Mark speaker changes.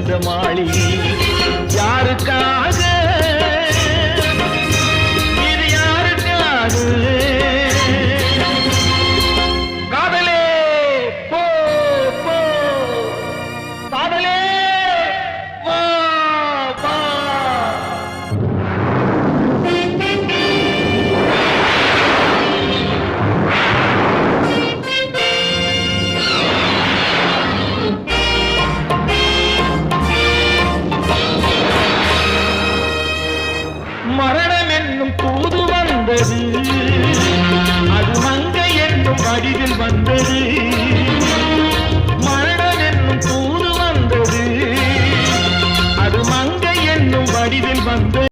Speaker 1: இந்த மாளிகை யாருக்காக இது யாருக்காக காதலே போ போ காதலே வா வா மரணம் என்னும் தூது வந்தது அது மங்கை என்னும் வடிவில் வந்தது